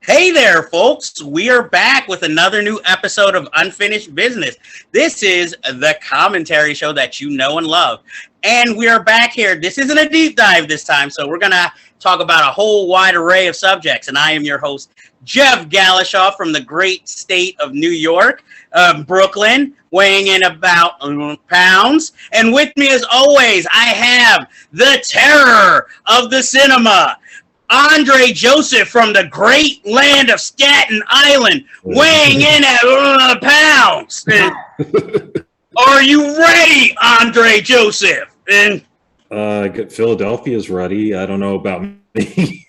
Hey there, folks. We are back with another new episode of Unfinished Business. This is the commentary show that you know and love. And we are back here. This isn't a deep dive this time, so we're going to talk about a whole wide array of subjects. And I am your host, Jeff Galashaw from the great state of New York, Brooklyn, weighing in about pounds. And with me, as always, I have the terror of the cinema, Andre Joseph from the great land of Staten Island, weighing in at pounds. Are you ready, Andre Joseph? Philadelphia's ready. I don't know about me.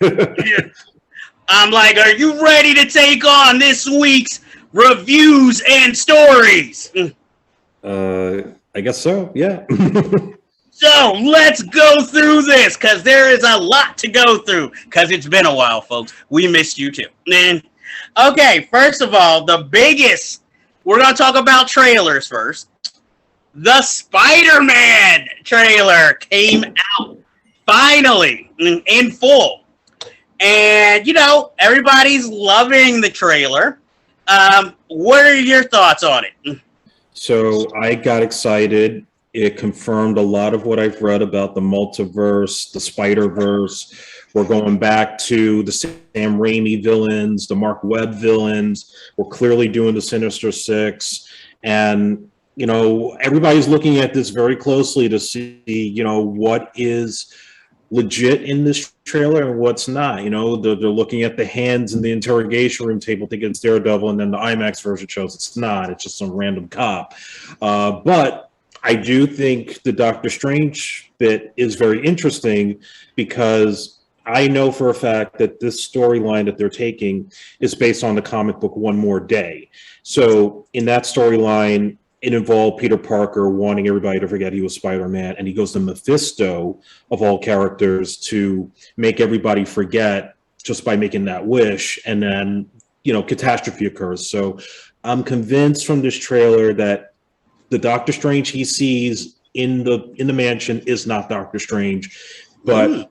I'm like, are you ready to take on this week's reviews and stories? I guess so, yeah. So let's go through this, because there is a lot to go through, because it's been a while, folks. We missed you too. Okay, first of all, we're going to talk about trailers first. The Spider-Man trailer came out, finally, in full. And, everybody's loving the trailer. What are your thoughts on it? So I got excited. It confirmed a lot of what I've read about the multiverse, the Spider-Verse. We're going back to the Sam Raimi villains, the Mark Webb villains. We're clearly doing the Sinister Six. And, everybody's looking at this very closely to see, what is legit in this trailer and what's not. They're looking at the hands in the interrogation room table thinking it's Daredevil, and then the IMAX version shows it's not. It's just some random cop. But I do think the Doctor Strange bit is very interesting, because I know for a fact that this storyline that they're taking is based on the comic book One More Day. So in that storyline, it involved Peter Parker wanting everybody to forget he was Spider-Man, and he goes to Mephisto, of all characters, to make everybody forget just by making that wish, and then, catastrophe occurs. So I'm convinced from this trailer that the Doctor Strange he sees in the mansion is not Doctor Strange, but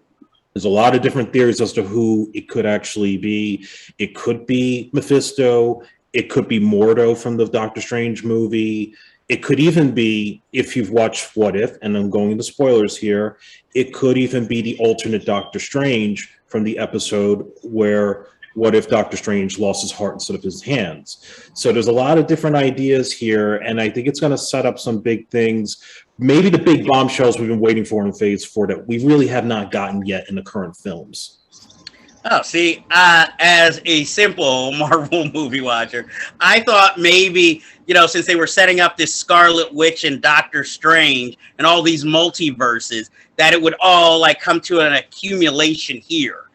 there's a lot of different theories as to who it could actually be. It could be Mephisto. It could be Mordo from the Doctor Strange movie. It could even be, if you've watched What If, and I'm going into spoilers here, it could even be the alternate Doctor Strange from the episode where What If Doctor Strange lost his heart instead of his hands? So there's a lot of different ideas here, and I think it's going to set up some big things. Maybe the big bombshells we've been waiting for in Phase 4 that we really have not gotten yet in the current films. Oh, see, as a simple Marvel movie watcher, I thought maybe, since they were setting up this Scarlet Witch and Doctor Strange and all these multiverses, that it would all come to an accumulation here.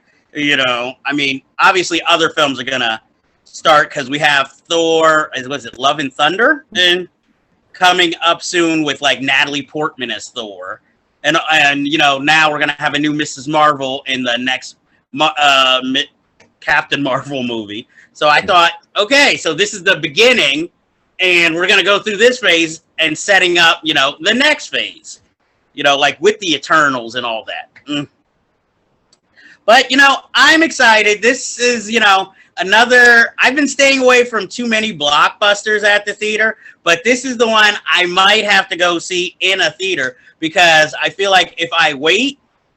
Obviously other films are going to start, because we have Thor, was it Love and Thunder? And coming up soon with Natalie Portman as Thor. And now we're going to have a new Mrs. Marvel in the next Captain Marvel movie. So I thought, okay, so this is the beginning, and we're going to go through this phase and setting up, the next phase, with the Eternals and all that. But, I'm excited. This is, I've been staying away from too many blockbusters at the theater, but this is the one I might have to go see in a theater, because I feel like if I wait,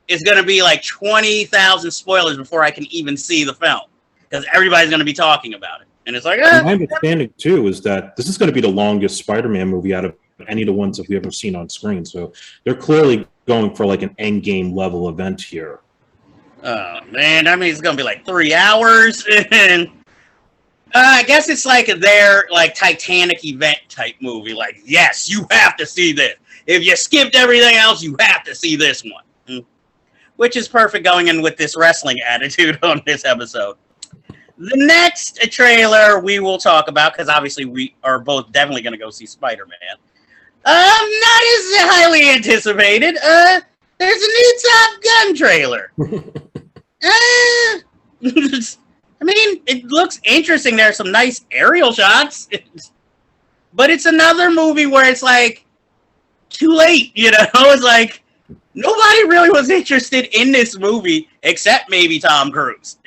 it's going to be 20,000 spoilers before I can even see the film, because everybody's going to be talking about it. And it's my understanding, too, is that this is going to be the longest Spider-Man movie out of any of the ones that we've ever seen on screen. So they're clearly going for an endgame level event here. Oh, man, it's going to be 3 hours. And I guess it's their Titanic event type movie. Yes, you have to see this. If you skipped everything else, you have to see this one. Which is perfect going in with this wrestling attitude on this episode. The next trailer we will talk about, because obviously we are both definitely going to go see Spider-Man. Not as highly anticipated. There's a new Top Gun trailer. It looks interesting. There's some nice aerial shots. But it's another movie where it's too late, It's nobody really was interested in this movie except maybe Tom Cruise.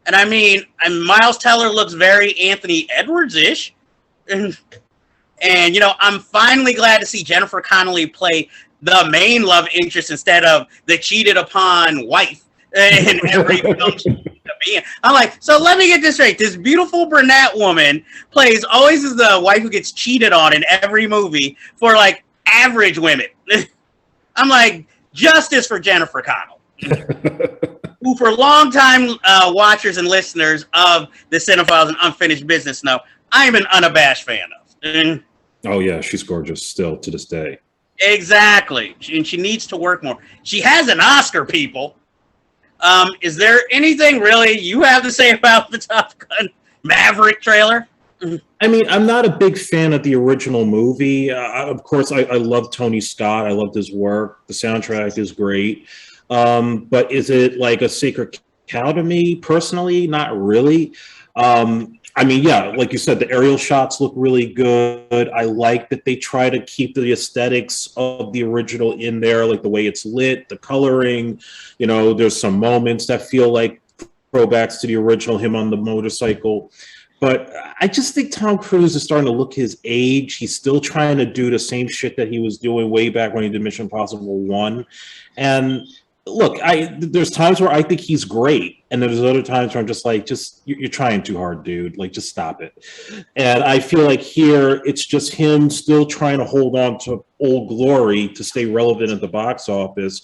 And I mean, Miles Teller looks very Anthony Edwards-ish. And you know, I'm finally glad to see Jennifer Connelly play the main love interest instead of the cheated upon wife in every film she used to be in. I'm like, so let me get this straight. This beautiful brunette woman plays always as the wife who gets cheated on in every movie for like average women. I'm like, justice for Jennifer Connelly, who for long-time watchers and listeners of the Cinephiles and Unfinished Business know I'm an unabashed fan of. Oh yeah, she's gorgeous still to this day. Exactly, and she needs to work more. She has an Oscar, people. Is there anything really you have to say about the Top Gun Maverick trailer? I mean, I'm not a big fan of the original movie. Of course, I love Tony Scott. I loved his work. The soundtrack is great. But is it like a sacred cow to me personally? Not really. I mean, yeah, like you said, the aerial shots look really good. I like that they try to keep the aesthetics of the original in there, like the way it's lit, the coloring. You know, there's some moments that feel like throwbacks to the original, him on the motorcycle. But I just think Tom Cruise is starting to look his age. He's still trying to do the same shit that he was doing way back when he did Mission Impossible 1. And look, there's times where I think he's great, and there's other times where I'm just like, you're trying too hard, dude. Like, just stop it. And I feel like here it's just him still trying to hold on to old glory to stay relevant at the box office.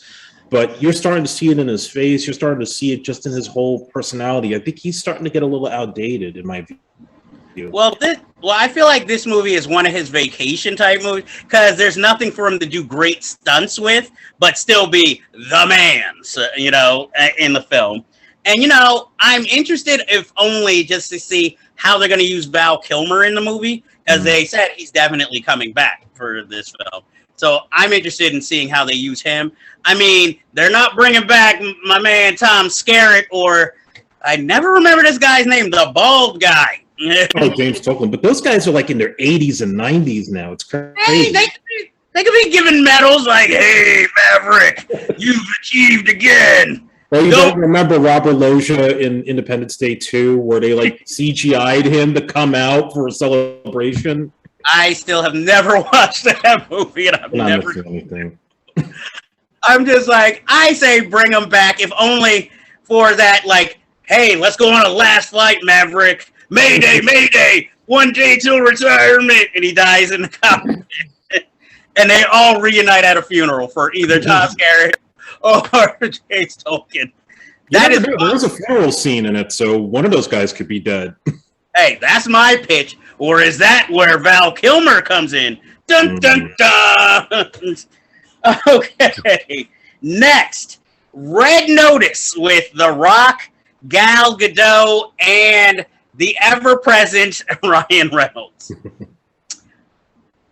But you're starting to see it in his face. You're starting to see it just in his whole personality. I think he's starting to get a little outdated, in my view. Well, I feel like this movie is one of his vacation type movies because there's nothing for him to do great stunts with, but still be the man, you know, in the film. And, you know, I'm interested, if only just to see how they're going to use Val Kilmer in the movie, because they said he's definitely coming back for this film. So I'm interested in seeing how they use him. I mean, they're not bringing back my man Tom Skerritt, or I never remember this guy's name, the bald guy. Oh, James Toklin. But those guys are like in their 80s and 90s now. It's crazy. Hey, they could be given medals like, hey, Maverick, you've achieved again. Well, you don't remember Robert Loggia in Independence Day 2, where they like CGI'd him to come out for a celebration? I still have never watched that movie, and I've never seen anything. I'm just like, I say bring him back, if only for that, like, hey, let's go on a last flight, Maverick. Mayday, Mayday, 1 day till retirement. And he dies in the cockpit. And they all reunite at a funeral for either Tom Skerritt or James Tolkien. There was a funeral scene in it, so one of those guys could be dead. Hey, that's my pitch. Or is that where Val Kilmer comes in? Dun, dun, dun. Okay. Next, Red Notice with The Rock, Gal Gadot, and the ever-present Ryan Reynolds.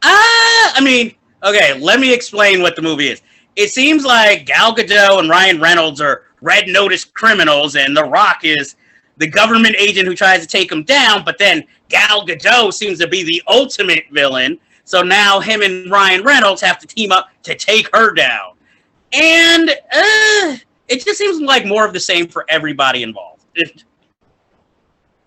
I mean, okay, let me explain what the movie is. It seems like Gal Gadot and Ryan Reynolds are Red Notice criminals, and The Rock is the government agent who tries to take him down, but then Gal Gadot seems to be the ultimate villain, so now him and Ryan Reynolds have to team up to take her down. And it just seems like more of the same for everybody involved.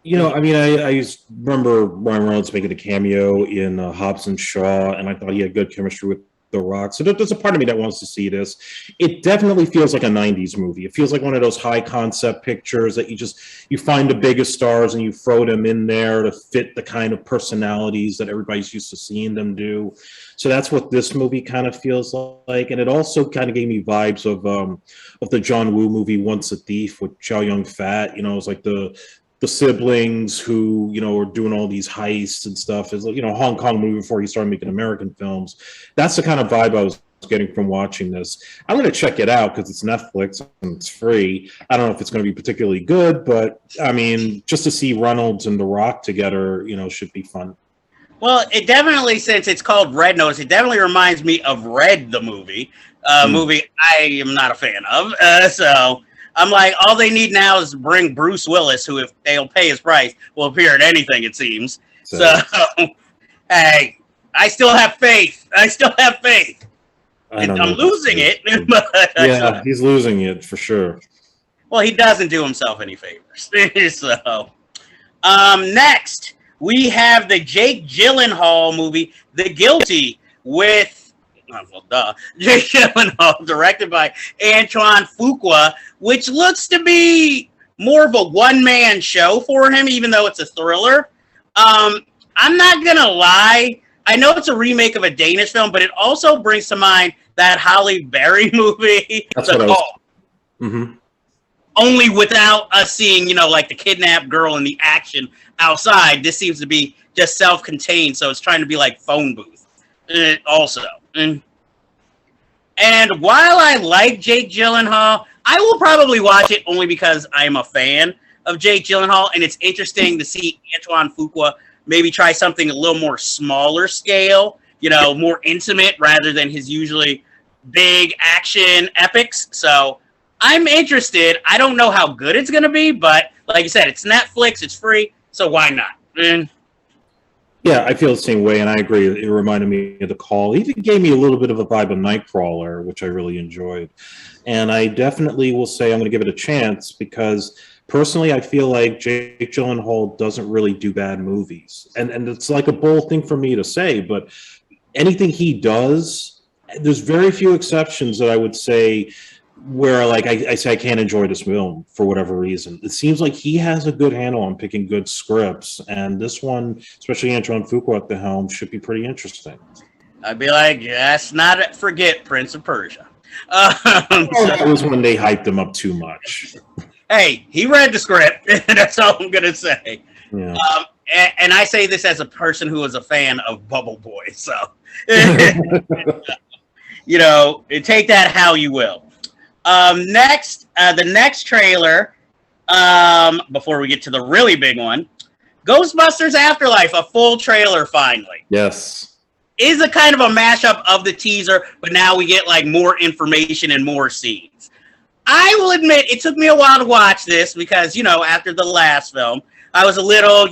You know, I mean, I remember Ryan Reynolds making a cameo in Hobbs and Shaw, and I thought he had good chemistry with The Rock. So there's a part of me that wants to see this. It definitely feels like a 90s movie. It feels like one of those high concept pictures that you find the biggest stars and you throw them in there to fit the kind of personalities that everybody's used to seeing them do. So that's what this movie kind of feels like. And it also kind of gave me vibes of the John Woo movie Once a Thief with Chow Yun-fat. You know, it's like the siblings who, you know, are doing all these heists and stuff. Is, you know, Hong Kong movie before he started making American films. That's the kind of vibe I was getting from watching this. I'm going to check it out because it's Netflix and it's free. I don't know if it's going to be particularly good, but I mean, just to see Reynolds and The Rock together, you know, should be fun. Well, it definitely, since it's called Red Notice, it definitely reminds me of Red, the movie. Movie I am not a fan of. So I'm like, all they need now is bring Bruce Willis, who, if they'll pay his price, will appear in anything, it seems. So hey, I still have faith. I'm losing it. But yeah, he's losing it for sure. Well, he doesn't do himself any favors. So, next we have the Jake Gyllenhaal movie, The Guilty, with Jake Gyllenhaal, directed by Antoine Fuqua, which looks to be more of a one-man show for him, even though it's a thriller. I'm not gonna lie. I know it's a remake of a Danish film, but it also brings to mind that Halle Berry movie. That's what I was. Only without us seeing, like the kidnapped girl and the action outside. This seems to be just self-contained, so it's trying to be like Phone Booth also. And while I like Jake Gyllenhaal, I will probably watch it only because I'm a fan of Jake Gyllenhaal, and it's interesting to see Antoine Fuqua maybe try something a little more smaller scale, more intimate rather than his usually big action epics. So I'm interested. I don't know how good it's going to be, but like you said, it's Netflix, it's free, so why not? Yeah, I feel the same way, and I agree. It reminded me of The Call. It even gave me a little bit of a vibe of Nightcrawler, which I really enjoyed. And I definitely will say I'm going to give it a chance because personally, I feel like Jake Gyllenhaal doesn't really do bad movies. And it's like a bold thing for me to say, but anything he does, there's very few exceptions that I would say where like I say I can't enjoy this film for whatever reason. It seems like he has a good handle on picking good scripts, and this one, especially Antoine Fuqua at the helm, should be pretty interesting. I'd be like, let's not forget Prince of Persia. That was when they hyped him up too much. Hey, he read the script. That's all I'm gonna say. Yeah. And I say this as a person who is a fan of Bubble Boy, so take that how you will. Next, the next trailer, before we get to the really big one, Ghostbusters Afterlife, a full trailer finally. Yes. Is a kind of a mashup of the teaser, but now we get like more information and more scenes. I will admit it took me a while to watch this because, after the last film, I was a little,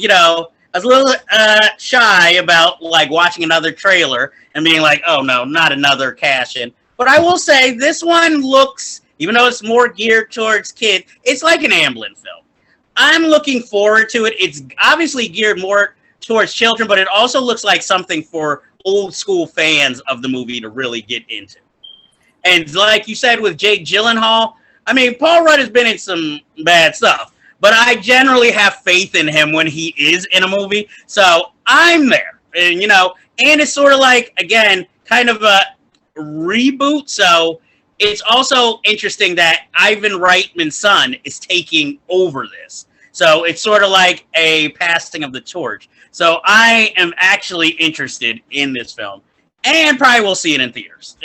shy about like watching another trailer and being like, oh no, not another cash-in. But I will say this one looks, even though it's more geared towards kids, it's like an Amblin film. I'm looking forward to it. It's obviously geared more towards children, but it also looks like something for old school fans of the movie to really get into. And like you said with Jake Gyllenhaal, I mean, Paul Rudd has been in some bad stuff, but I generally have faith in him when he is in a movie. So I'm there. And, and it's sort of like, again, kind of a reboot. So it's also interesting that Ivan Reitman's son is taking over this. So it's sort of like a passing of the torch. So I am actually interested in this film and probably will see it in theaters.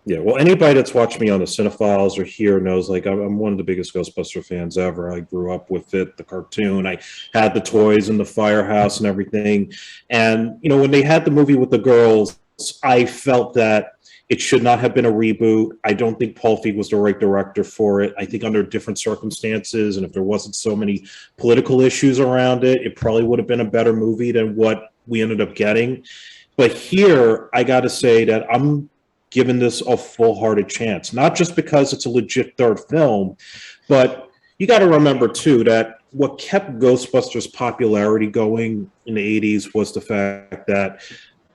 Yeah, well, anybody that's watched me on the Cinephiles or here knows, like, I'm one of the biggest Ghostbuster fans ever. I grew up with it, the cartoon. I had the toys in the firehouse and everything. And, when they had the movie with the girls, I felt that it should not have been a reboot. I don't think Paul Feig was the right director for it. I think under different circumstances, and if there wasn't so many political issues around it, it probably would have been a better movie than what we ended up getting. But here, I got to say that I'm giving this a full-hearted chance, not just because it's a legit third film, but you got to remember, too, that what kept Ghostbusters' popularity going in the 80s was the fact that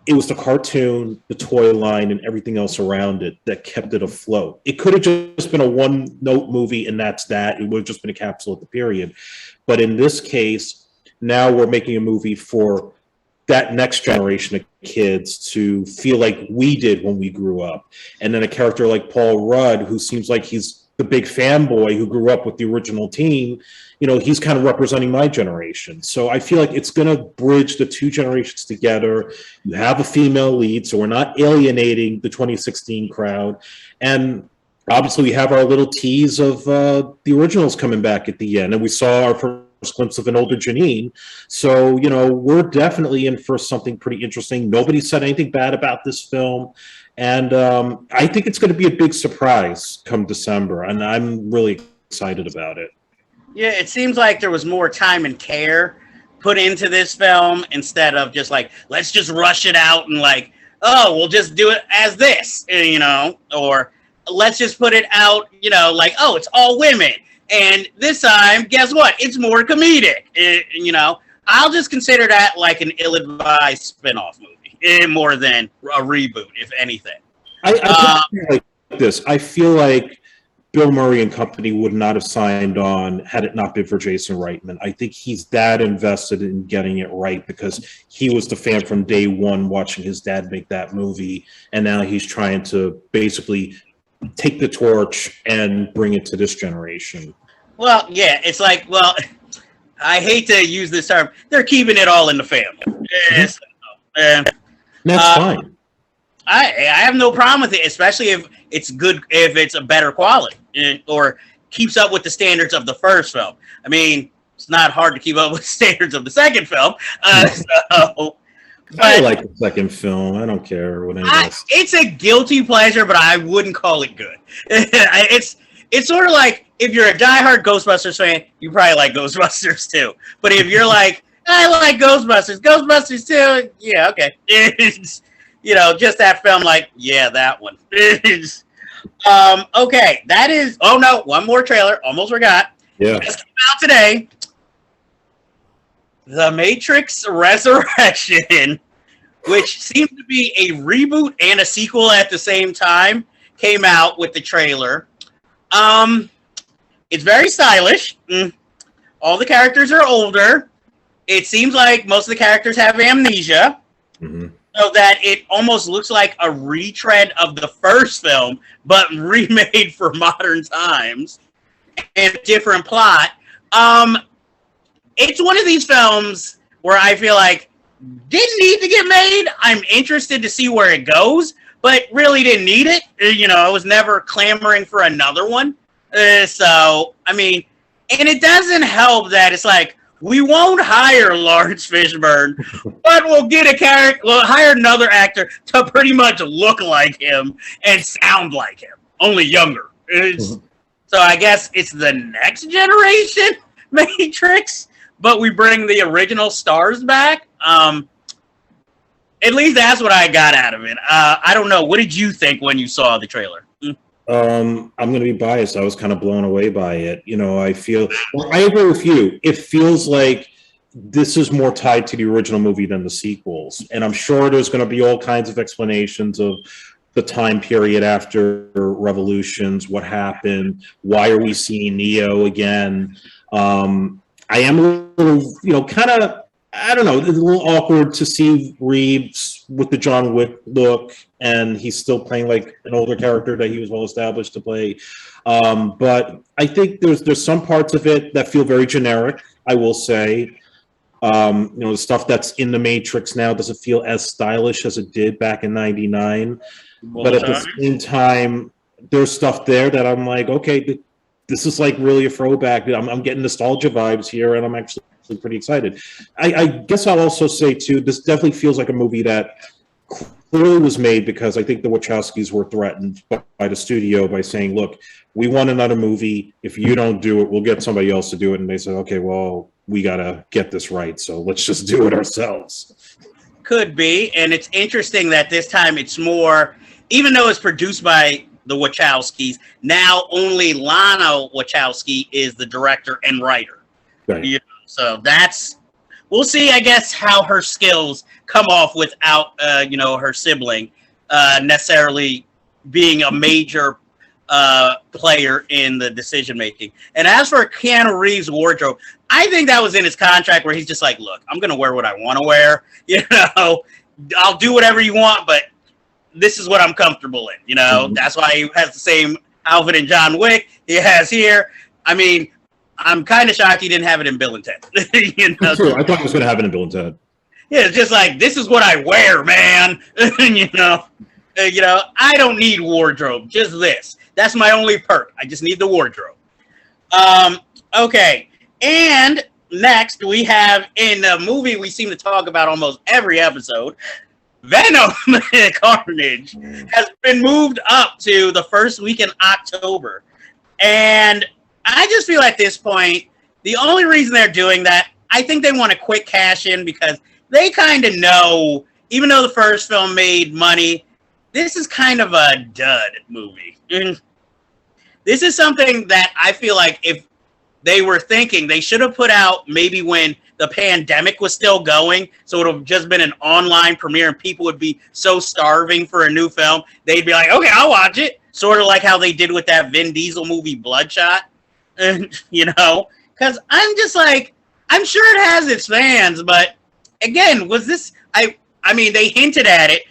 it was the cartoon, the toy line, and everything else around it that kept it afloat. It could have just been a one-note movie, and that's that. It would have just been a capsule at the period. But in this case, now we're making a movie for that next generation of kids to feel like we did when we grew up. And then a character like Paul Rudd, who seems like he's the big fanboy who grew up with the original team, he's kind of representing my generation. So I feel like it's going to bridge the two generations together. You have a female lead, so we're not alienating the 2016 crowd. And obviously we have our little tease of the originals coming back at the end. And we saw our first glimpse of an older Janine. So, we're definitely in for something pretty interesting. Nobody said anything bad about this film. And I think it's going to be a big surprise come December. And I'm really excited about it. Yeah, it seems like there was more time and care put into this film instead of just like, let's just rush it out and like, oh, we'll just do it as this, or let's just put it out, like, oh, it's all women. And this time, guess what? It's more comedic. I'll just consider that like an ill-advised spin-off movie, more than a reboot, if anything. I feel like this. I feel like Bill Murray and company would not have signed on had it not been for Jason Reitman. I think he's that invested in getting it right because he was the fan from day one watching his dad make that movie, and now he's trying to basically take the torch and bring it to this generation. Well, yeah, it's like, well, I hate to use this term. They're keeping it all in the family. That's fine. I have no problem with it, especially if it's good, if it's a better quality or keeps up with the standards of the first film. I mean, it's not hard to keep up with the standards of the second film. I like the second film. I don't care what anyone else. It's a guilty pleasure, but I wouldn't call it good. It's sort of like if you're a diehard Ghostbusters fan, you probably like Ghostbusters too. But if you're like, I like Ghostbusters too, yeah, okay. It's, just that film, like, yeah, that one. Okay, that is. Oh no, one more trailer. Almost forgot. Yeah. Just came out today. The Matrix Resurrection, which seems to be a reboot and a sequel at the same time, came out with the trailer. It's very stylish. All the characters are older. It seems like most of the characters have amnesia, so that it almost looks like a retread of the first film, but remade for modern times and a different plot. It's one of these films where I feel like didn't need to get made. I'm interested to see where it goes, but really didn't need it. I was never clamoring for another one. So, I mean, and it doesn't help that it's like, we won't hire Lawrence Fishburne, but we'll hire another actor to pretty much look like him and sound like him, only younger. So I guess it's the next generation Matrix, but we bring the original stars back. At least that's what I got out of it. I don't know. What did you think when you saw the trailer? I'm going to be biased. I was kind of blown away by it. I agree with you. It feels like this is more tied to the original movie than the sequels. And I'm sure there's going to be all kinds of explanations of the time period after Revolutions, what happened, why are we seeing Neo again? I am a little, kind of, I don't know, it's a little awkward to see Reeves with the John Wick look, and he's still playing like an older character that he was well established to play. But I think there's some parts of it that feel very generic, I will say. The stuff that's in the Matrix now doesn't feel as stylish as it did back in '99. But at the same time, there's stuff there that I'm like, okay, this is like really a throwback. I'm getting nostalgia vibes here, and I'm actually pretty excited. I guess I'll also say too, this definitely feels like a movie that clearly was made because I think the Wachowskis were threatened by the studio by saying, look, we want another movie. If you don't do it, we'll get somebody else to do it. And they said, okay, well, we got to get this right, so let's just do it ourselves. Could be. And it's interesting that this time it's more, even though it's produced by the Wachowskis, now only Lana Wachowski is the director and writer. Right. So we'll see, I guess, how her skills come off without, her sibling necessarily being a major player in the decision making. And as for Keanu Reeves' wardrobe, I think that was in his contract where he's just like, look, I'm going to wear what I want to wear. I'll do whatever you want, but this is what I'm comfortable in. That's why he has the same outfit in John Wick he has here. I mean, I'm kind of shocked he didn't have it in Bill and Ted. True. I thought he was going to have it in Bill and Ted. Yeah, it's just like, this is what I wear, man. I don't need wardrobe, just this. That's my only perk. I just need the wardrobe. Okay. And next we have in the movie we seem to talk about almost every episode, Venom Carnage has been moved up to the first week in October. And I just feel at this point, the only reason they're doing that, I think they want a quick cash in because they kind of know, even though the first film made money, this is kind of a dud movie. This is something that I feel like if they were thinking they should have put out maybe when the pandemic was still going, so it would have just been an online premiere and people would be so starving for a new film, they'd be like, okay, I'll watch it. Sort of like how they did with that Vin Diesel movie Bloodshot, you know? Because I'm just like, I'm sure it has its fans, but again, was this, I mean, they hinted at it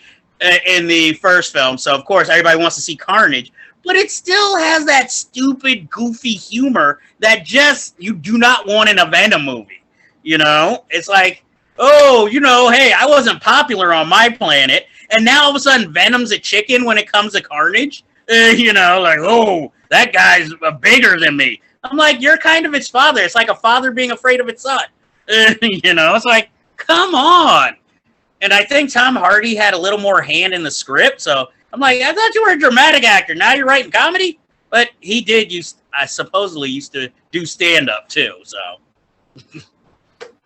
in the first film, so of course everybody wants to see Carnage, but it still has that stupid, goofy humor that just you do not want in a Venom movie. You know, it's like, oh, you know, hey, I wasn't popular on my planet, and now all of a sudden Venom's a chicken when it comes to Carnage. You know, like, oh, that guy's bigger than me. I'm like, you're kind of its father. It's like a father being afraid of its son. You know, it's like, come on. And I think Tom Hardy had a little more hand in the script, so I'm like, I thought you were a dramatic actor. Now you're writing comedy? But he did I supposedly used to do stand-up too, so.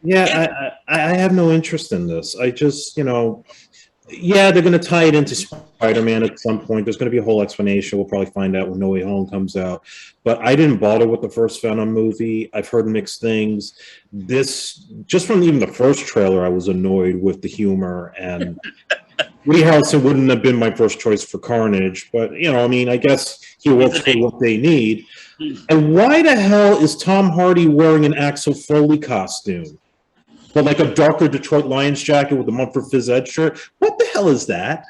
Yeah, I have no interest in this. I just, you know, yeah, they're going to tie it into Spider-Man at some point. There's going to be a whole explanation. We'll probably find out when No Way Home comes out. But I didn't bother with the first Venom movie. I've heard mixed things. This, just from even the first trailer, I was annoyed with the humor. And Woody Harrelson wouldn't have been my first choice for Carnage. But, you know, I mean, I guess he works for what they need. And why the hell is Tom Hardy wearing an Axel Foley costume? But like a darker Detroit Lions jacket with a Mumford Fizz Ed shirt. What the hell is that?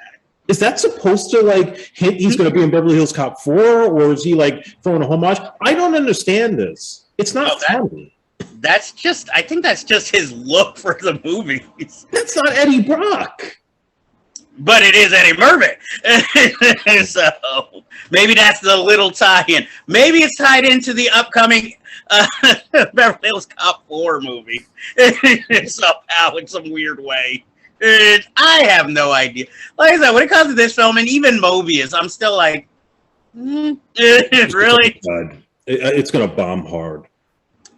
Is that supposed to like hint he's going to be in Beverly Hills Cop 4, or is he like throwing a homage? I don't understand this. It's not funny. That's just, I think that's just his look for the movies. That's not Eddie Brock. But it is Eddie Murphy. So maybe that's the little tie-in. Maybe it's tied into the upcoming Beverly Hills Cop 4 movie somehow in some weird way. I have no idea. Like I said, when it comes to this film and even Mobius, I'm still like, really? It's going to bomb hard.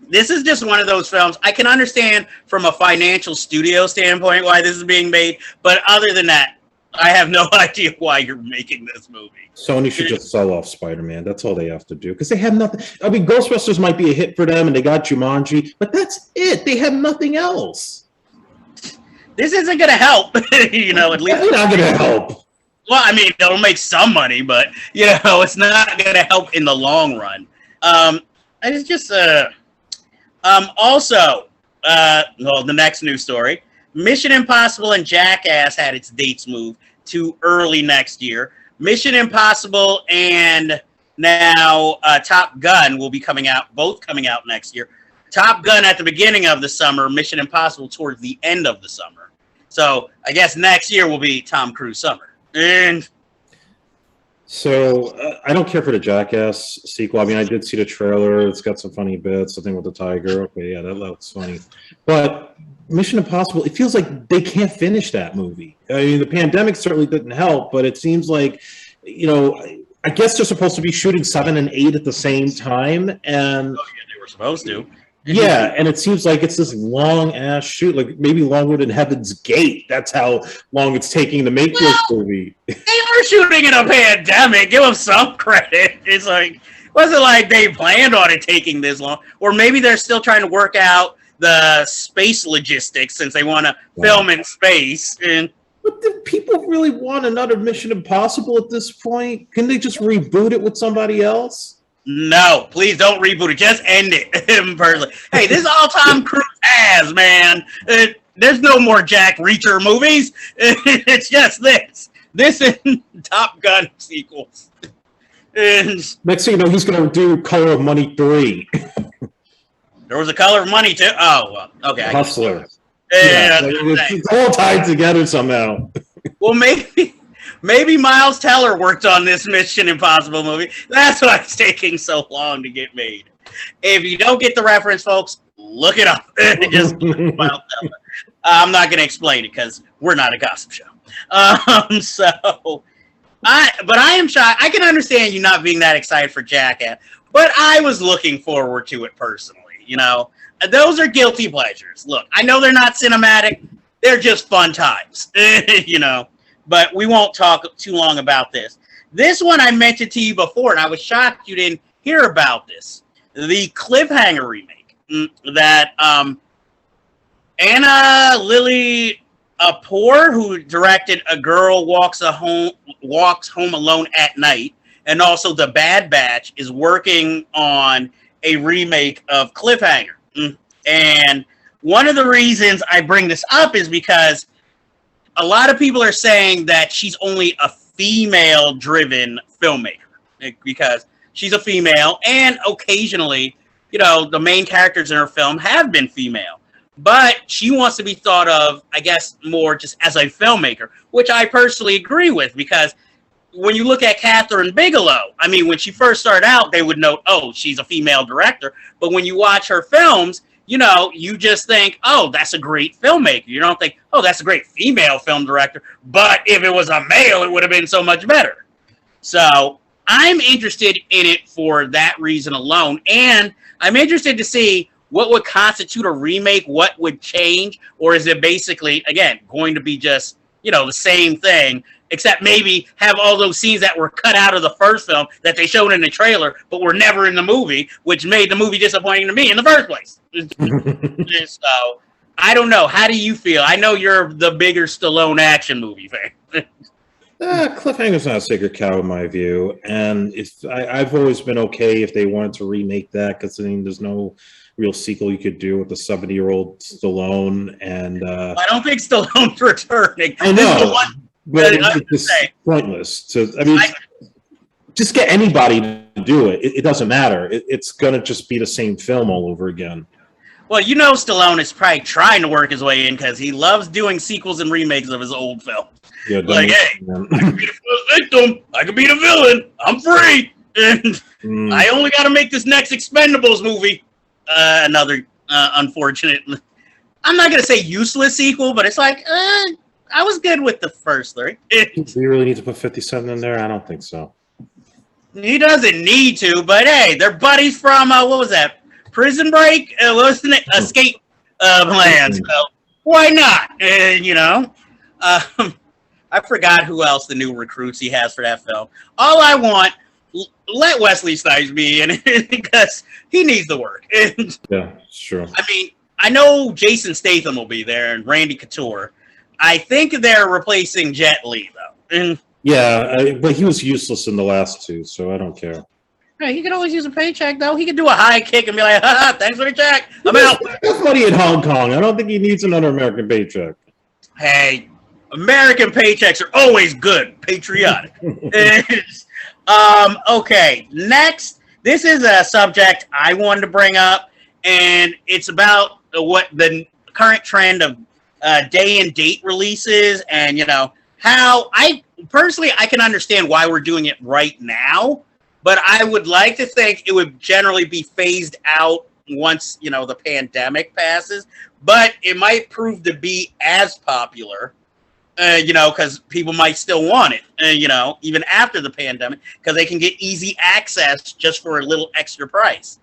This is just one of those films. I can understand from a financial studio standpoint why this is being made, but other than that, I have no idea why you're making this movie. Sony should just sell off Spider-Man. That's all they have to do, because they have nothing. I mean, Ghostbusters might be a hit for them, and they got Jumanji, but that's it. They have nothing else. This isn't going to help, you know. At least it's not going to help. Well, I mean, it'll make some money, but you know, it's not going to help in the long run. It's just also, well, the next news story. Mission Impossible and Jackass had its dates moved to early next year. Mission Impossible and now Top Gun will be both coming out next year. Top Gun at the beginning of the summer, Mission Impossible towards the end of the summer. So I guess next year will be Tom Cruise summer. And so I don't care for the Jackass sequel. I mean, I did see the trailer. It's got some funny bits. The thing with the tiger. Okay, yeah, that looks funny. But Mission Impossible, it feels like they can't finish that movie. I mean, the pandemic certainly didn't help, but it seems like, you know, I guess they're supposed to be shooting 7 and 8 at the same time. And they were supposed to. Yeah, and it seems like it's this long-ass shoot, like maybe longer than Heaven's Gate. That's how long it's taking to make this movie. They were shooting in a pandemic. Give them some credit. It's like, wasn't like they planned on it taking this long. Or maybe they're still trying to work out the space logistics since they want to film in space. But do people really want another Mission Impossible at this point? Can they just reboot it with somebody else? No, please don't reboot it. Just end it. Personally. Hey, this is all Tom Cruise has, man. There's no more Jack Reacher movies. It's just this. This and Top Gun sequels. Next thing you know, he's going to do Color of Money 3. There was a Color of Money too. Oh, well, okay. Hustler. It's all tied together somehow. Well, maybe Miles Teller worked on this Mission Impossible movie. That's why it's taking so long to get made. If you don't get the reference, folks, look it up. Just Miles Teller. I'm not going to explain it because we're not a gossip show. But I am shocked. I can understand you not being that excited for Jackass, but I was looking forward to it personally. You know, those are guilty pleasures. Look, I know they're not cinematic. They're just fun times, you know, but we won't talk too long about this. This one I mentioned to you before, and I was shocked you didn't hear about this. the Cliffhanger remake that Anna Lily Apor, who directed A Girl Walks Home Alone at Night, and also The Bad Batch, is working on a remake of Cliffhanger. And one of the reasons I bring this up is because a lot of people are saying that she's only a female-driven filmmaker because she's a female, and occasionally, the main characters in her film have been female. But she wants to be thought of, I guess, more just as a filmmaker, which I personally agree with, because when you look at Catherine Bigelow, I mean, when she first started out, they would note, oh, she's a female director. But when you watch her films, you just think, oh, that's a great filmmaker. You don't think, oh, that's a great female film director. But if it was a male, it would have been so much better. So I'm interested in it for that reason alone. And I'm interested to see what would constitute a remake, what would change, or is it basically, again, going to be just, the same thing, except maybe have all those scenes that were cut out of the first film that they showed in the trailer, but were never in the movie, which made the movie disappointing to me in the first place. So, I don't know. How do you feel? I know you're the bigger Stallone action movie fan. Cliffhanger's not a sacred cow in my view, and I've always been okay if they wanted to remake that, because there's no real sequel you could do with the 70-year-old Stallone, and I don't think Stallone's returning. I know, but it's just pointless. Just get anybody to do it. It doesn't matter. It's gonna just be the same film all over again. Well, Stallone is probably trying to work his way in because he loves doing sequels and remakes of his old film. Yeah, like, hey, I can be the first victim. I can be the villain. I'm free. And I only got to make this next Expendables movie. Another unfortunate, I'm not going to say useless sequel, but it's like, I was good with the first three. Do you really need to put 57 in there? I don't think so. He doesn't need to, but hey, they're buddies from, what was that? Prison Break? What was the name? Escape Plan. So why not? I forgot who else the new recruits he has for that film. All I want, let Wesley Snipes be in it because he needs the work. Yeah, it's true. I mean, I know Jason Statham will be there and Randy Couture. I think they're replacing Jet Li, though. Yeah, but he was useless in the last two, so I don't care. Hey, he could always use a paycheck, though. He could do a high kick and be like, thanks for the check. I'm out. That's funny in Hong Kong. I don't think he needs another American paycheck. Hey, American paychecks are always good, patriotic. Okay, next. This is a subject I wanted to bring up, and it's about what the current trend of day and date releases, and how I can understand why we're doing it right now, but I would like to think it would generally be phased out once the pandemic passes, but it might prove to be as popular. Because people might still want it, even after the pandemic, because they can get easy access just for a little extra price.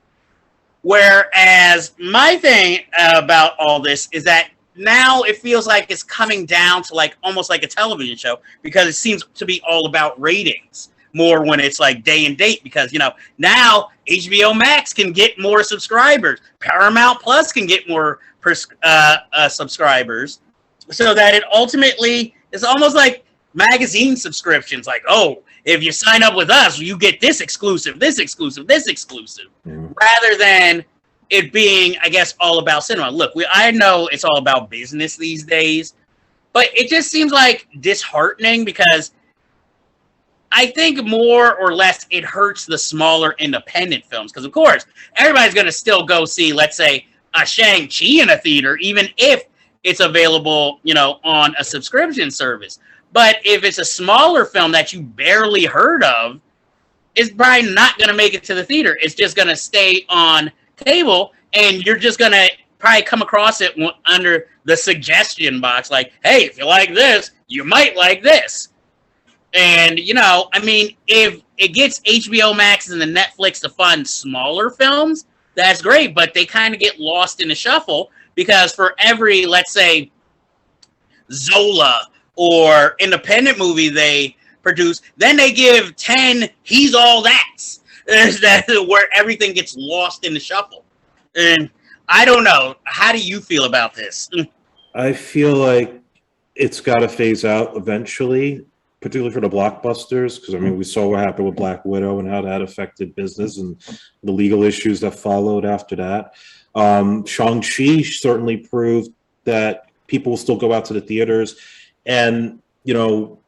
Whereas my thing about all this is that now it feels like it's coming down to almost like a television show, because it seems to be all about ratings more when it's like day and date, because now HBO Max can get more subscribers, Paramount Plus can get more subscribers. So that it ultimately is almost like magazine subscriptions. Like, oh, if you sign up with us, you get this exclusive, this exclusive, this exclusive. Rather than it being, I guess, all about cinema. Look, I know it's all about business these days, but it just seems like disheartening, because I think more or less it hurts the smaller independent films. Because, of course, everybody's going to still go see, let's say, a Shang-Chi in a theater, even if it's available, on a subscription service. But if it's a smaller film that you barely heard of, it's probably not going to make it to the theater. It's just going to stay on cable, and you're just going to probably come across it under the suggestion box. Like, hey, if you like this, you might like this. And, if it gets HBO Max and the Netflix to fund smaller films, that's great. But they kind of get lost in the shuffle. Because for every, let's say, Zola or independent movie they produce, then they give 10 He's All That's. Is that where everything gets lost in the shuffle? And I don't know. How do you feel about this? I feel like it's got to phase out eventually, particularly for the blockbusters, because I mean, we saw what happened with Black Widow and how that affected business and the legal issues that followed after that. Shang-Chi certainly proved that people will still go out to the theaters, and you know,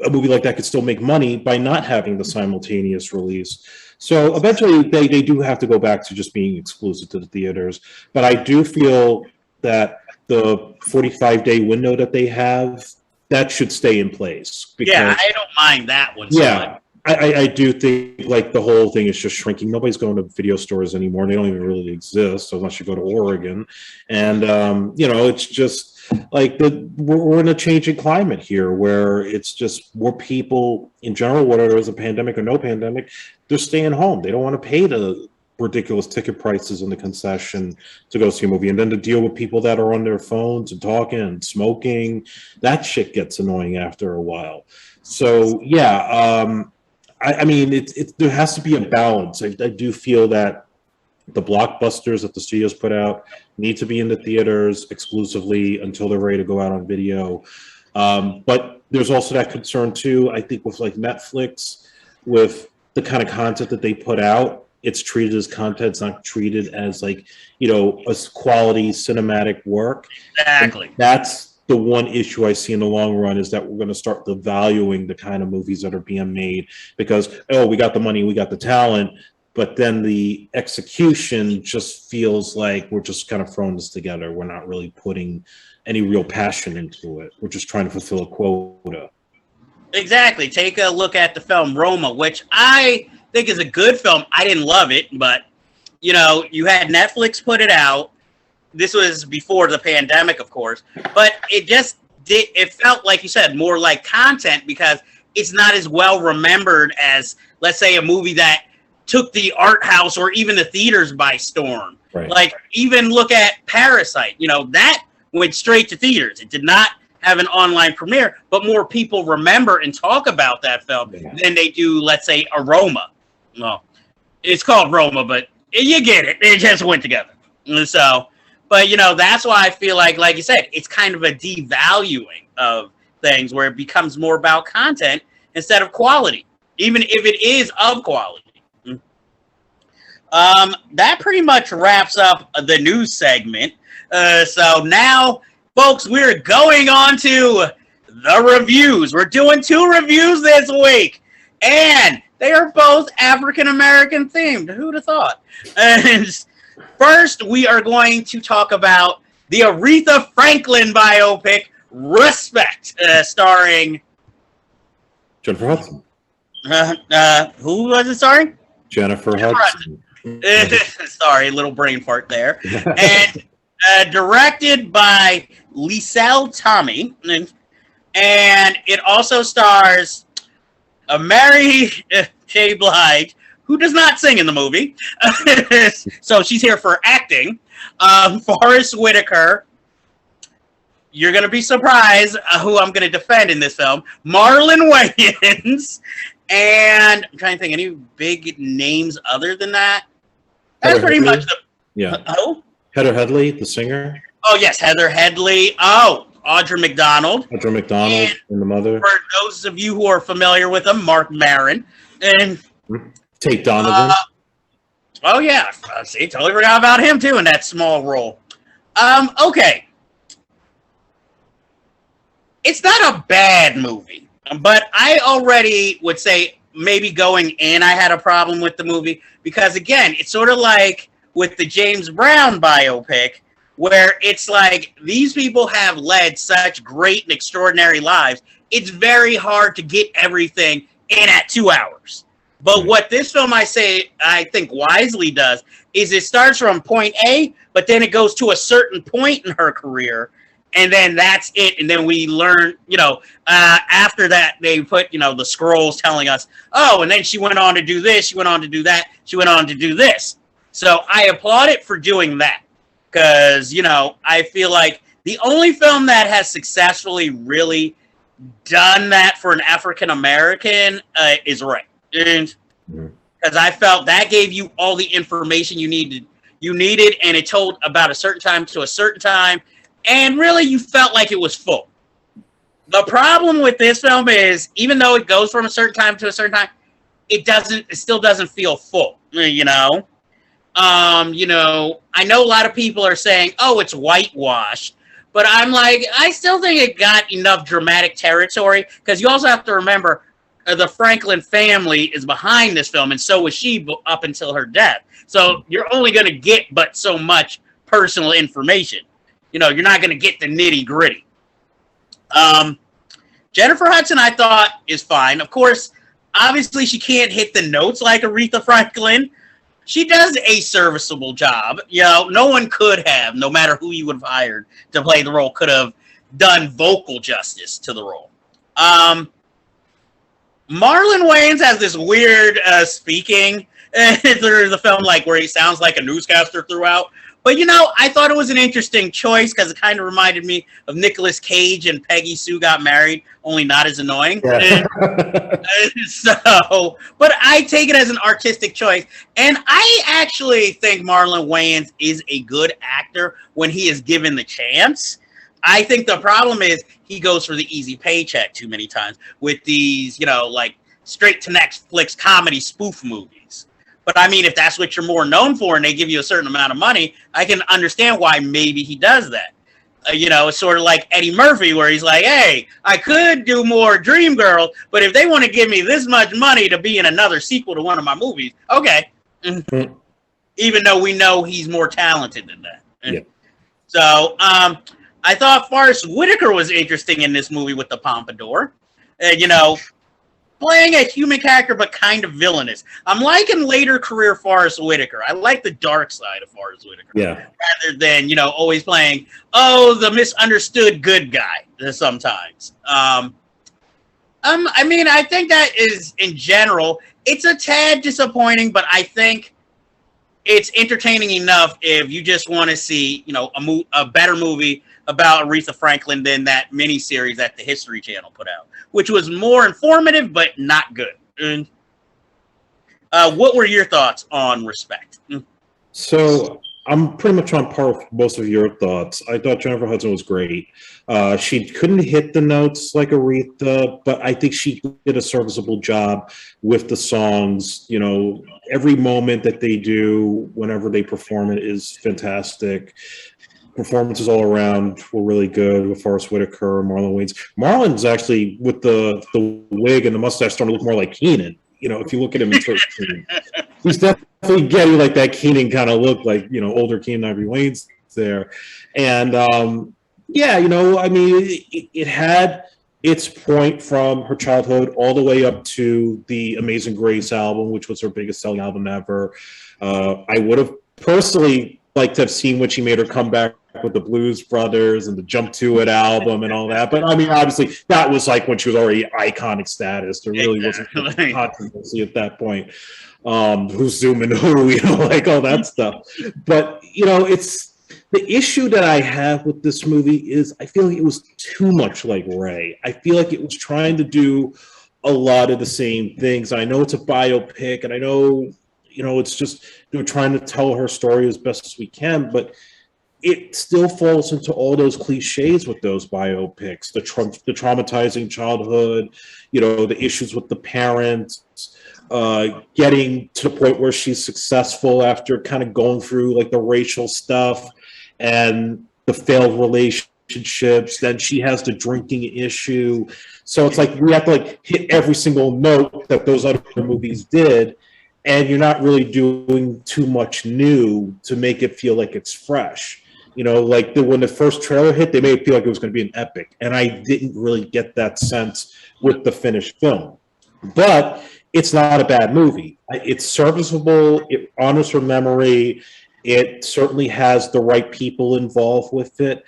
a movie like that could still make money by not having the simultaneous release. So eventually, they do have to go back to just being exclusive to the theaters. But I do feel that the 45-day window that they have, that should stay in place. Because, yeah, I don't mind that one. Yeah, I do think like the whole thing is just shrinking. Nobody's going to video stores anymore. They don't even really exist unless you go to Oregon. And, you know, it's just like we're in a changing climate here where it's just more people in general, whether there's a pandemic or no pandemic, they're staying home. They don't want to pay the ridiculous ticket prices in the concession to go see a movie, and then to deal with people that are on their phones and talking and smoking, that shit gets annoying after a while. So yeah, I mean, there has to be a balance. I do feel that the blockbusters that the studios put out need to be in the theaters exclusively until they're ready to go out on video. But there's also that concern too, I think, with like Netflix, with the kind of content that they put out. It's treated as content. It's not treated as like, you know, a quality cinematic work. Exactly. And that's the one issue I see in the long run, is that we're going to start devaluing the kind of movies that are being made because, oh, we got the money, we got the talent, but then the execution just feels like we're just kind of throwing this together. We're not really putting any real passion into it. We're just trying to fulfill a quota. Exactly. Take a look at the film Roma, which I think is a good film. I didn't love it, but you know, you had Netflix put it out. This was before the pandemic, of course, but it felt like you said, more like content because it's not as well remembered as, let's say, a movie that took the art house or even the theaters by storm. Right. Like, even look at Parasite. You know, that went straight to theaters. It did not have an online premiere, but more people remember and talk about that film than they do, let's say, a Roma. Well, it's called Roma, but you get it. It just went together. So, but, you know, that's why I feel like you said, it's kind of a devaluing of things where it becomes more about content instead of quality, even if it is of quality. That pretty much wraps up the news segment. So now, folks, we're going on to the reviews. We're doing 2 reviews this week, and they are both African-American themed. Who'd have thought? And first, we are going to talk about the Aretha Franklin biopic, Respect, starring... Jennifer Hudson. Who was it starring? Jennifer Hudson. Sorry, little brain fart there. And directed by Lisel Tommy. And it also stars Mary J. Blige, who does not sing in the movie. So she's here for acting. Forrest Whitaker. You're going to be surprised who I'm going to defend in this film. Marlon Wayans. And I'm trying to think, any big names other than that? That's pretty much the... Yeah. Oh? Heather Headley, the singer. Oh, yes, Heather Headley. Oh, Audra McDonald. Audra McDonald and the mother. For those of you who are familiar with him, Mark Maron. And Tate Donovan. Oh, yeah. See, totally forgot about him, too, in that small role. Okay. It's not a bad movie, but I already would say maybe going in I had a problem with the movie because, again, it's sort of like with the James Brown biopic where it's like these people have led such great and extraordinary lives. It's very hard to get everything in at 2 hours. But what this film, I think wisely does is it starts from point A, but then it goes to a certain point in her career. And then that's it. And then we learn, after that, they put, the scrolls telling us, oh, and then she went on to do this. She went on to do that. She went on to do this. So I applaud it for doing that. Because, I feel like the only film that has successfully really done that for an African American is Ray. And because I felt that gave you all the information you needed, and it told about a certain time to a certain time, and really you felt like it was full. The problem with this film is, even though it goes from a certain time to a certain time, it still doesn't feel full, you know? I know a lot of people are saying, oh, it's whitewashed, but I'm like, I still think it got enough dramatic territory, because you also have to remember the Franklin family is behind this film, and so was she up until her death. So you're only going to get but so much personal information. You're not going to get the nitty gritty. Jennifer Hudson, I thought, is fine. Of course, obviously she can't hit the notes like Aretha Franklin. She does a serviceable job. No one could have, no matter who you would have hired to play the role, could have done vocal justice to the role. Marlon Wayans has this weird speaking through the film, like where he sounds like a newscaster throughout. But, I thought it was an interesting choice because it kind of reminded me of Nicolas Cage and Peggy Sue Got Married, only not as annoying. Yeah. But I take it as an artistic choice. And I actually think Marlon Wayans is a good actor when he is given the chance. I think the problem is he goes for the easy paycheck too many times with these, like straight to Netflix comedy spoof movies. But I mean, if that's what you're more known for and they give you a certain amount of money, I can understand why maybe he does that. It's sort of like Eddie Murphy, where he's like, hey, I could do more Dreamgirls, but if they want to give me this much money to be in another sequel to one of my movies, okay. Mm-hmm. Even though we know he's more talented than that. Yeah. So, I thought Forrest Whitaker was interesting in this movie with the pompadour. Playing a human character, but kind of villainous. I'm liking later career Forrest Whitaker. I like the dark side of Forrest Whitaker. Yeah. Rather than, always playing, the misunderstood good guy sometimes. I think that is, in general, it's a tad disappointing, but I think it's entertaining enough if you just want to see, a better movie about Aretha Franklin than that miniseries that the History Channel put out, which was more informative but not good. What were your thoughts on Respect? So I'm pretty much on par with most of your thoughts. I thought Jennifer Hudson was great. She couldn't hit the notes like Aretha, but I think she did a serviceable job with the songs. Every moment that they do whenever they perform it is fantastic. Performances all around were really good with Forrest Whitaker, Marlon Wayans. Marlon's actually, with the wig and the mustache, starting to look more like Keenan. If you look at him in 13, he's definitely getting like that Keenan kind of look, like, older Keenan Ivory Wayans there. And it had its point from her childhood all the way up to the Amazing Grace album, which was her biggest selling album ever. I would have personally liked to have seen when she made her comeback with the Blues Brothers and the Jump To It album and all that. But obviously that was like when she was already iconic status. There really wasn't controversy at that point. Who's zooming who, like all that stuff. But, it's the issue that I have with this movie is I feel like it was too much like Ray. I feel like it was trying to do a lot of the same things. I know it's a biopic, and I know, it's just trying to tell her story as best as we can, but it still falls into all those cliches with those biopics, the traumatizing childhood, the issues with the parents, getting to the point where she's successful after kind of going through like the racial stuff and the failed relationships. Then she has the drinking issue. So it's like we have to like hit every single note that those other movies did, and you're not really doing too much new to make it feel like it's fresh. Like when the first trailer hit, they made it feel like it was going to be an epic. And I didn't really get that sense with the finished film. But it's not a bad movie. It's serviceable. It honors her memory. It certainly has the right people involved with it.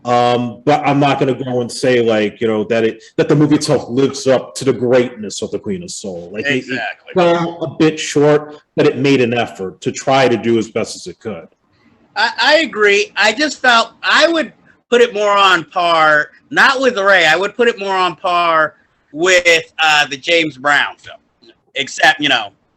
But I'm not going to go and say that the movie itself lives up to the greatness of the Queen of Soul. Like exactly. It fell a bit short, but it made an effort to try to do as best as it could. I agree. I just felt I would put it more on par, not with Ray. I would put it more on par with the James Brown film. Except,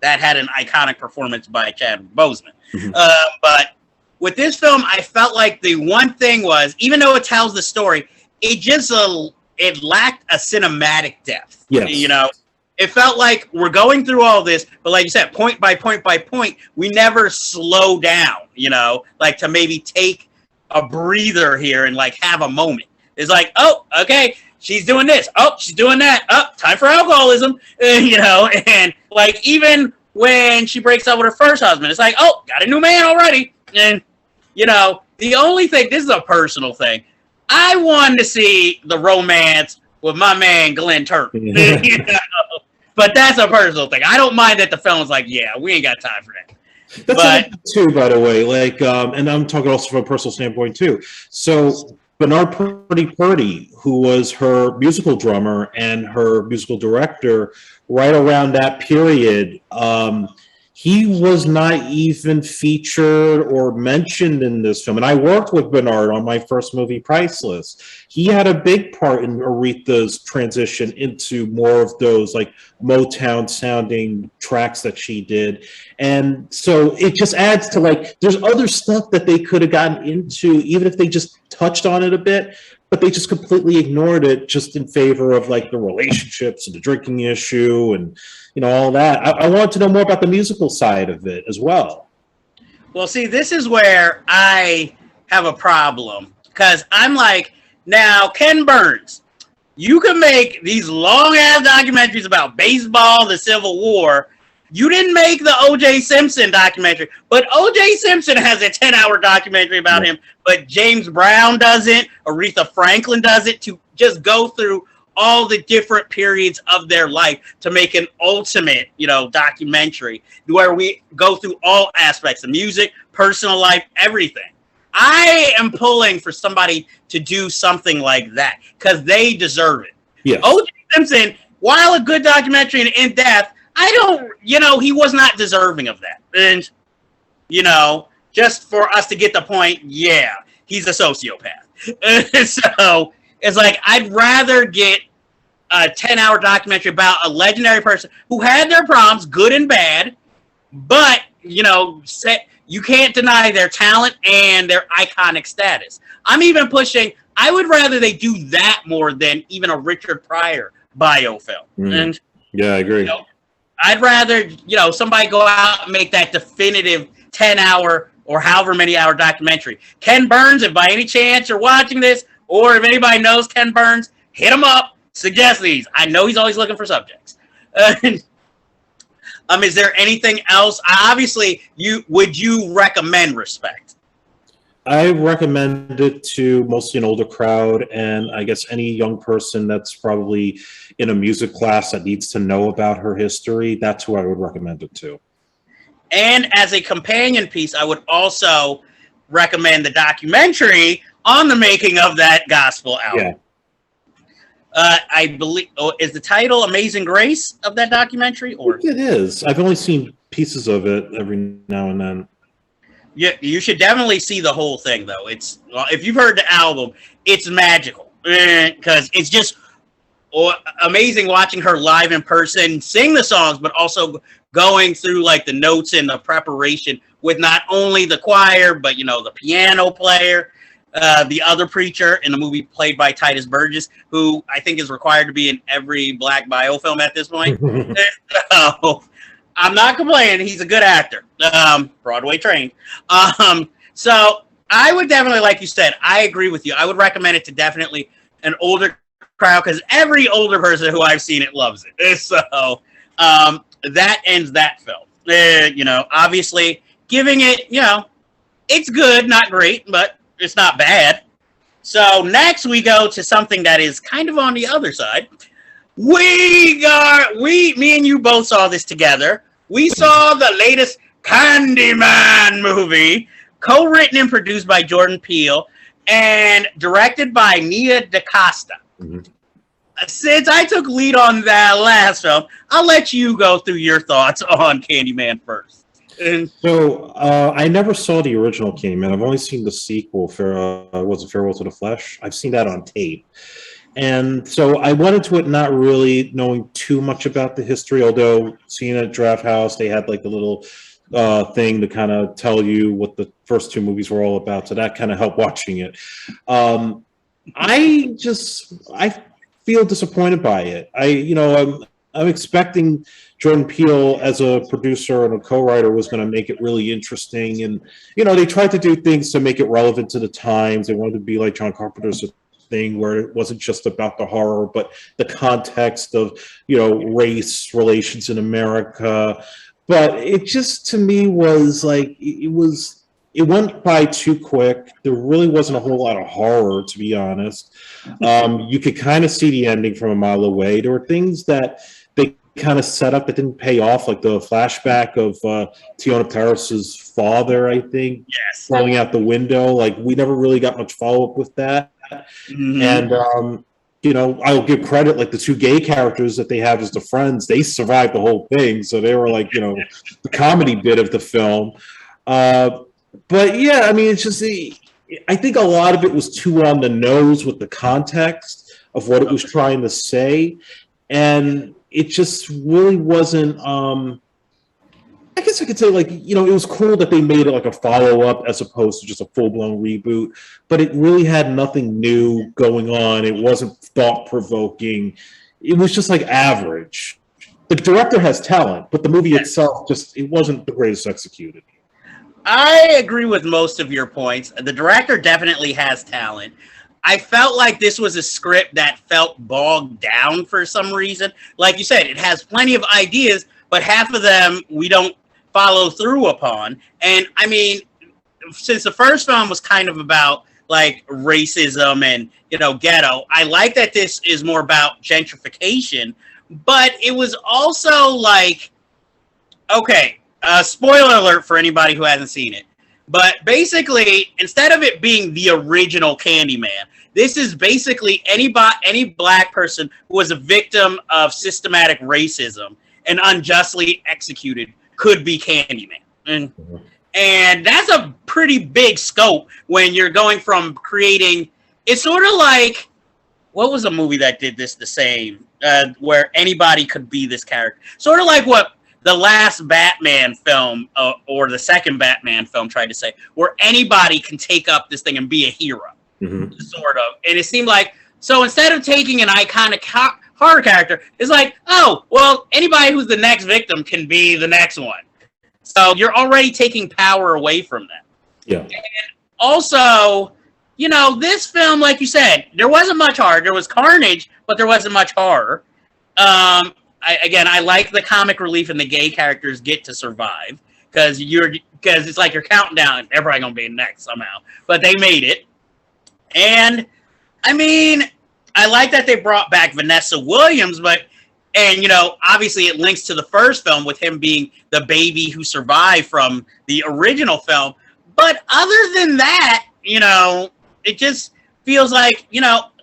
that had an iconic performance by Chadwick Boseman. Mhm. But with this film, I felt like the one thing was, even though it tells the story, it lacked a cinematic depth. Yes. You know, it felt like we're going through all this, but like you said, point by point by point, we never slow down, you know, like to maybe take a breather here and like have a moment. It's like, oh, okay, she's doing this. Oh, she's doing that. Oh, time for alcoholism. You know, and like even when she breaks up with her first husband, it's like, oh, got a new man already. And, you know, the only thing, this is a personal thing, I wanted to see the romance with my man Glenn Turton. You know? But that's a personal thing. I don't mind that the film's like, yeah, we ain't got time for that. That's too, by the way. Like, and I'm talking also from a personal standpoint too. So Bernard Purdy, who was her musical drummer and her musical director, right around that period, he was not even featured or mentioned in this film. And I worked with Bernard on my first movie, Priceless. He had a big part in Aretha's transition into more of those like Motown sounding tracks that she did. And so it just adds to like, there's other stuff that they could have gotten into, even if they just touched on it a bit, but they just completely ignored it just in favor of like the relationships and the drinking issue and, you know, all that. I wanted to know more about the musical side of it as well. Well, see, this is where I have a problem because I'm like, now, Ken Burns, you can make these long-ass documentaries about baseball, the Civil War. You didn't make the O.J. Simpson documentary, but O.J. Simpson has a 10-hour documentary about him, but James Brown doesn't, Aretha Franklin does it, to just go through all the different periods of their life to make an ultimate, you know, documentary where we go through all aspects of music, personal life, everything. I am pulling for somebody to do something like that because they deserve it. Yes. O.J. Simpson, while a good documentary and in depth, I don't, you know, he was not deserving of that. And, you know, just for us to get the point, yeah, he's a sociopath. So it's like, I'd rather get a 10-hour documentary about a legendary person who had their problems, good and bad, but, you know, you can't deny their talent and their iconic status. I'm even pushing, I would rather they do that more than even a Richard Pryor biofilm. And yeah, I agree. You know, I'd rather, you know, somebody go out and make that definitive 10-hour or however many hour documentary. Ken Burns, if by any chance you're watching this, or if anybody knows Ken Burns, hit him up, suggest these. I know he's always looking for subjects. Is there anything else? Obviously, would you recommend Respect? I recommend it to mostly an older crowd, and I guess any young person that's probably in a music class that needs to know about her history. That's who I would recommend it to. And as a companion piece, I would also recommend the documentary on the making of that gospel album. Yeah. I believe, is the title Amazing Grace of that documentary? Or It is. I've only seen pieces of it every now and then. Yeah, you should definitely see the whole thing, though. It's, if you've heard the album, it's magical because it's just amazing watching her live in person, sing the songs, but also going through like the notes and the preparation with not only the choir, but, you know, the piano player. The other preacher in the movie played by Titus Burgess, who I think is required to be in every black biofilm at this point. So, I'm not complaining. He's a good actor. Broadway trained. So I would definitely, like you said, I agree with you. I would recommend it to definitely an older crowd because every older person who I've seen it loves it. So that ends that film. You know, obviously giving it, you know, it's good, not great, but it's not bad. So next we go to something that is kind of on the other side. Me and you both saw this together. We saw the latest Candyman movie, co-written and produced by Jordan Peele and directed by Nia DaCosta. Mm-hmm. Since I took lead on that last film, I'll let you go through your thoughts on Candyman first. So I never saw the original Candyman. I've only seen the sequel, was it Farewell to the Flesh? I've seen that on tape. And so I went into it not really knowing too much about the history, although seeing it at Draft House, they had like a little thing to kind of tell you what the first two movies were all about. So that kind of helped watching it. I feel disappointed by it. I'm expecting Jordan Peele as a producer and a co-writer was going to make it really interesting. And, they tried to do things to make it relevant to the times. They wanted to be like John Carpenter's thing where it wasn't just about the horror, but the context of, race relations in America. But it just, to me, was like, it went by too quick. There really wasn't a whole lot of horror, to be honest. You could kind of see the ending from a mile away. There were things that they kind of set up that didn't pay off, like the flashback of Tiona Paris's father, I think, falling out the window. Like, we never really got much follow-up with that. Mm-hmm. And, I'll give credit, like the two gay characters that they have as the friends, they survived the whole thing. So they were like, the comedy bit of the film. But yeah, I mean, it's just, I think a lot of it was too on the nose with the context of what it was trying to say. And it just really wasn't, I guess I could say, like, it was cool that they made it like a follow-up as opposed to just a full-blown reboot, but it really had nothing new going on. It wasn't thought-provoking. It was just like average. The director has talent, but the movie itself it wasn't the greatest executed. I agree with most of your points. The director definitely has talent. I felt like this was a script that felt bogged down for some reason. Like you said, it has plenty of ideas, but half of them we don't follow through upon. And I mean, since the first film was kind of about like racism and, ghetto, I like that this is more about gentrification, but it was also like, okay, spoiler alert for anybody who hasn't seen it. But basically, instead of it being the original Candyman, this is basically any black person who was a victim of systematic racism and unjustly executed could be Candyman. And that's a pretty big scope when you're going from creating... It's sort of like... What was a movie that did this the same? Where anybody could be this character. Sort of like what the last Batman film or the second Batman film tried to say, where anybody can take up this thing and be a hero, sort of. And it seemed like, so instead of taking an iconic horror character, it's like, oh, well, anybody who's the next victim can be the next one. So you're already taking power away from them. Yeah. And also, this film, like you said, there wasn't much horror. There was carnage, but there wasn't much horror. I like the comic relief and the gay characters get to survive because it's like you're counting down. They're probably gonna be next somehow, but they made it. And I mean, I like that they brought back Vanessa Williams, and obviously it links to the first film with him being the baby who survived from the original film. But other than that, it just feels like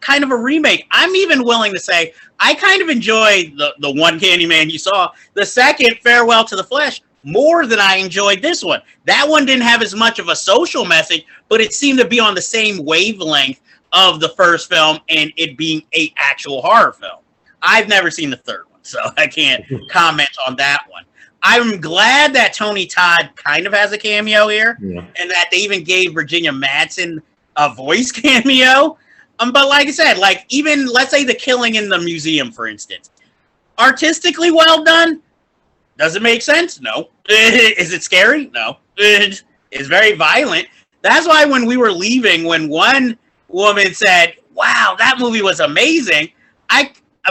kind of a remake. I'm even willing to say I kind of enjoyed the one Candyman you saw. The second, Farewell to the Flesh, more than I enjoyed this one. That one didn't have as much of a social message, but it seemed to be on the same wavelength of the first film and it being an actual horror film. I've never seen the third one, so I can't comment on that one. I'm glad that Tony Todd kind of has a cameo here, and that they even gave Virginia Madsen a voice cameo. But like I said, like even let's say the killing in the museum, for instance, artistically well done. Does it make sense? No. Is it scary? No. It's very violent. That's why when we were leaving, when one woman said, "Wow, that movie was amazing,"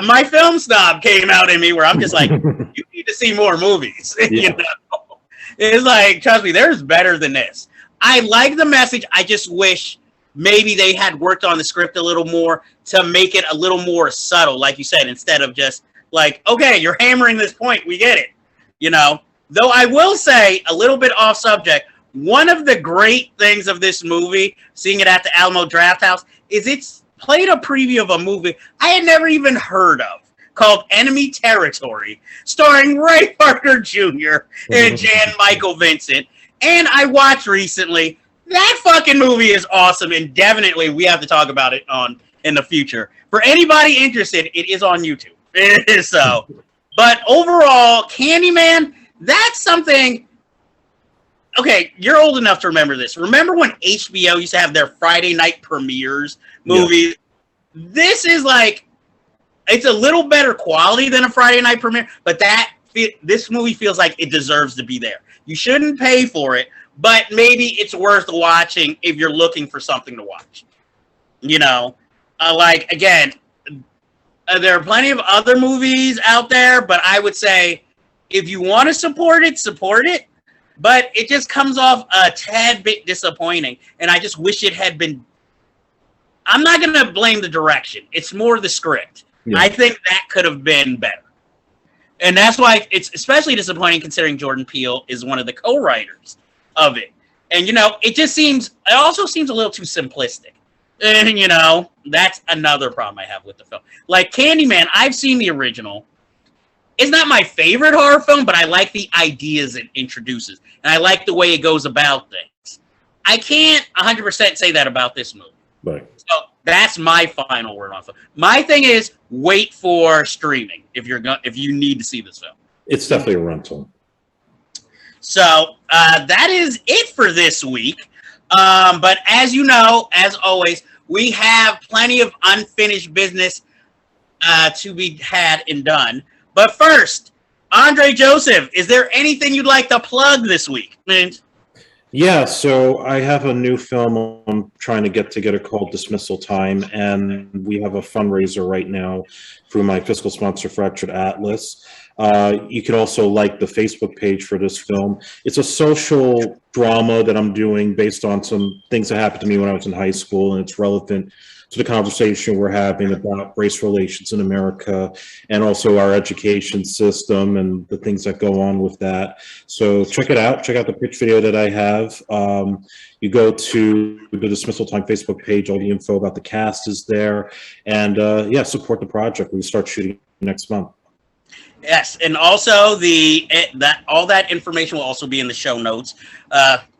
my film snob came out in me where I'm just like, you need to see more movies. It's like, trust me, there's better than this. I like the message. I just wish maybe they had worked on the script a little more to make it a little more subtle, like you said, instead of just like, okay, you're hammering this point, we get it. Though I will say, a little bit off subject, one of the great things of this movie, seeing it at the Alamo Drafthouse, is it's played a preview of a movie I had never even heard of called Enemy Territory, starring Ray Parker Jr. and Jan Michael Vincent. And I watched recently. That fucking movie is awesome, and definitely we have to talk about it in the future. For anybody interested, it is on YouTube. So, but overall, Candyman, that's something. Okay, you're old enough to remember this. Remember when HBO used to have their Friday night premieres movies? Yeah. This is like, it's a little better quality than a Friday night premiere, but this movie feels like it deserves to be there. You shouldn't pay for it, but maybe it's worth watching if you're looking for something to watch. You know, like, again, there are plenty of other movies out there, but I would say if you want to support it. But it just comes off a tad bit disappointing, and I just wish it had been. I'm not going to blame the direction. It's more the script. Yeah. I think that could have been better. And that's why it's especially disappointing considering Jordan Peele is one of the co-writers of it. And, you know, it also seems a little too simplistic. And, you know, that's another problem I have with the film. Like Candyman, I've seen the original. It's not my favorite horror film, but I like the ideas it introduces. And I like the way it goes about things. I can't 100% say that about this movie. Right. So that's my final word on it. My thing is wait for streaming if you need to see this film. It's definitely a rental. So that is it for this week. But as you know, as always, we have plenty of unfinished business to be had and done. But first, Andre Joseph, is there anything you'd like to plug this week? Yeah, so I have a new film I'm trying to get together called Dismissal Time, and we have a fundraiser right now through my fiscal sponsor, Fractured Atlas. You can also like the Facebook page for this film. It's a social drama that I'm doing based on some things that happened to me when I was in high school, and it's relevant to the conversation we're having about race relations in America and also our education system and the things that go on with that. So check it out. Check out the pitch video that I have. You go to the Dismissal Time Facebook page. All the info about the cast is there. And yeah, support the project. We start shooting next month. Yes, and also all that information will also be in the show notes,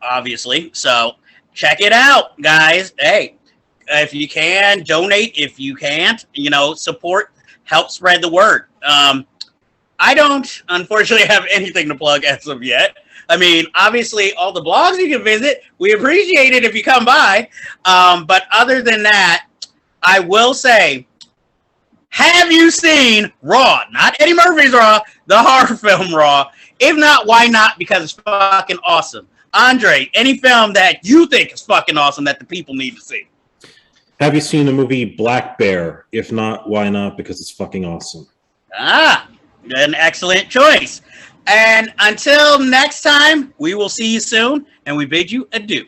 obviously. So check it out, guys. Hey, if you can, donate. If you can't, support, help spread the word. I don't, unfortunately, have anything to plug as of yet. I mean, obviously, all the blogs you can visit, we appreciate it if you come by. But other than that, I will say, have you seen Raw? Not Eddie Murphy's Raw, the horror film Raw. If not, why not? Because it's fucking awesome. Andre, any film that you think is fucking awesome that the people need to see? Have you seen the movie Black Bear? If not, why not? Because it's fucking awesome. Ah, an excellent choice. And until next time, we will see you soon, and we bid you adieu.